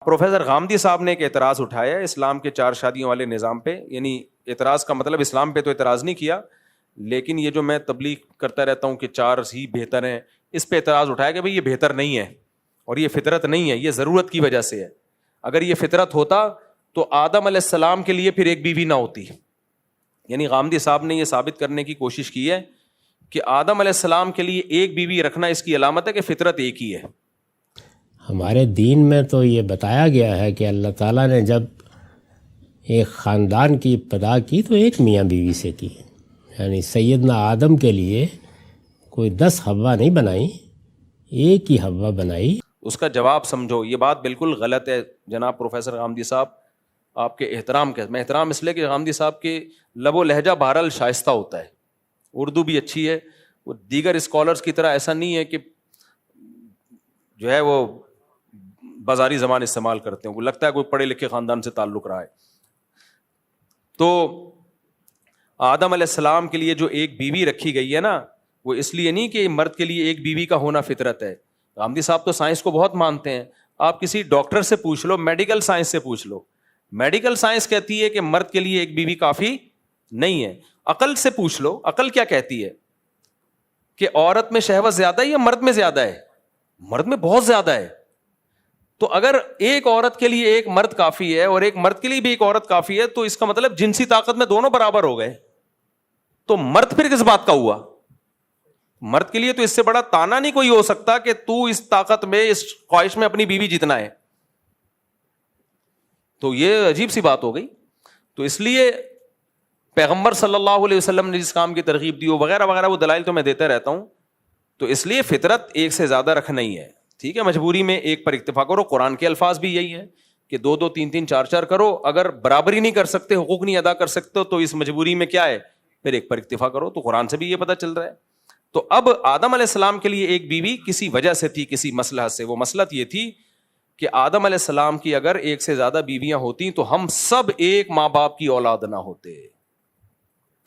Professor Ghamidi صاحب نے ایک اعتراض اٹھایا ہے اسلام کے 4 شادیوں والے نظام پہ، یعنی اعتراض کا مطلب اسلام پہ تو اعتراض نہیں کیا، لیکن یہ جو میں تبلیغ کرتا رہتا ہوں کہ 4 ہی بہتر ہیں، اس پہ اعتراض اٹھایا کہ بھئی یہ بہتر نہیں ہے اور یہ فطرت نہیں ہے، یہ ضرورت کی وجہ سے ہے. اگر یہ فطرت ہوتا تو آدم علیہ السلام کے لیے پھر ایک بیوی نہ ہوتی. یعنی غامدی صاحب نے یہ ثابت کرنے کی کوشش کی ہے کہ آدم علیہ السلام کے لیے ایک بیوی رکھنا اس کی علامت ہے کہ فطرت ایک ہی ہے. ہمارے دین میں تو یہ بتایا گیا ہے کہ اللہ تعالیٰ نے جب ایک خاندان کی ابتدا کی تو ایک میاں بیوی سے کی، یعنی سیدنا آدم کے لیے کوئی 10 حوا نہیں بنائی، ایک ہی حوا بنائی. اس کا جواب سمجھو، یہ بات بالکل غلط ہے جناب پروفیسر غامدی صاحب. آپ کے احترام کے میں احترام اس لیے کہ غامدی صاحب کے لب و لہجہ بہرحال شائستہ ہوتا ہے، اردو بھی اچھی ہے، وہ دیگر اسکالرس کی طرح ایسا نہیں ہے کہ جو ہے وہ بازاری زبان استعمال کرتے ہیں، وہ لگتا ہے کوئی پڑھے لکھے خاندان سے تعلق رہا ہے. تو آدم علیہ السلام کے لیے جو ایک بیوی رکھی گئی ہے نا، وہ اس لیے نہیں کہ مرد کے لیے ایک بیوی کا ہونا فطرت ہے. غامدی صاحب تو سائنس کو بہت مانتے ہیں، آپ کسی ڈاکٹر سے پوچھ لو، میڈیکل سائنس سے پوچھ لو، میڈیکل سائنس کہتی ہے کہ مرد کے لیے ایک بیوی کافی نہیں ہے. عقل سے پوچھ لو، عقل کیا کہتی ہے کہ عورت میں شہوت زیادہ ہے یا مرد میں زیادہ ہے؟ مرد میں بہت زیادہ ہے. تو اگر ایک عورت کے لیے ایک مرد کافی ہے اور ایک مرد کے لیے بھی ایک عورت کافی ہے تو اس کا مطلب جنسی طاقت میں دونوں برابر ہو گئے. تو مرد پھر کس بات کا ہوا؟ مرد کے لیے تو اس سے بڑا تانا نہیں کوئی ہو سکتا کہ تو اس طاقت میں، اس خواہش میں اپنی بیوی جیتنا ہے. تو یہ عجیب سی بات ہو گئی. تو اس لیے پیغمبر صلی اللہ علیہ وسلم نے جس کام کی ترغیب دی وغیرہ وغیرہ، وہ دلائل تو میں دیتا رہتا ہوں. تو اس لیے فطرت ایک سے زیادہ رکھنا ہی ہے. ٹھیک ہے، مجبوری میں ایک پر اکتفا کرو. قرآن کے الفاظ بھی یہی ہے کہ 2 2 3 3 4 4 کرو. اگر برابری نہیں کر سکتے، حقوق نہیں ادا کر سکتے تو اس مجبوری میں کیا ہے، پھر ایک پر اکتفا کرو. تو قرآن سے بھی یہ پتہ چل رہا ہے. تو اب آدم علیہ السلام کے لیے ایک بیوی کسی وجہ سے تھی، کسی مصلحت سے. وہ مصلحت یہ تھی کہ آدم علیہ السلام کی اگر ایک سے زیادہ بیویاں ہوتی تو ہم سب ایک ماں باپ کی اولاد نہ ہوتے.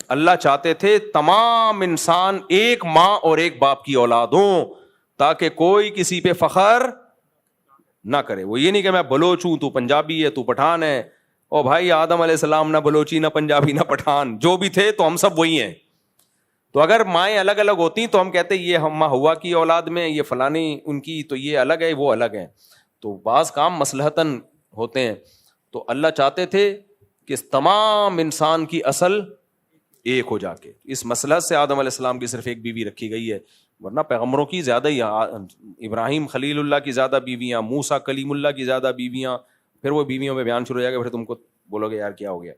اللہ چاہتے تھے تمام انسان ایک ماں اور ایک باپ کی اولاد ہوں تاکہ کوئی کسی پہ فخر نہ کرے. وہ یہ نہیں کہ میں بلوچ ہوں تو پنجابی ہے تو پٹھان ہے. او بھائی، آدم علیہ السلام نہ بلوچی نہ پنجابی نہ پٹھان، جو بھی تھے تو ہم سب وہی ہیں. تو اگر مائیں الگ الگ ہوتی تو ہم کہتے یہ ہم ہوا کی اولاد میں، یہ فلانی ان کی، تو یہ الگ ہے وہ الگ ہیں. تو بعض کام مصلحتاً ہوتے ہیں. تو اللہ چاہتے تھے کہ تمام انسان کی اصل ایک ہو جا کے. اس مصلحت سے آدم علیہ السلام کی صرف ایک بیوی رکھی گئی ہے، ورنہ پیغمبروں کی زیادہ ہی، ابراہیم خلیل اللہ کی زیادہ بیویاں، موسیٰ کلیم اللہ کی زیادہ بیویاں. پھر وہ بیویوں پہ بیان شروع ہو جائے گا، پھر تم کو بولو گے یار کیا ہو گیا.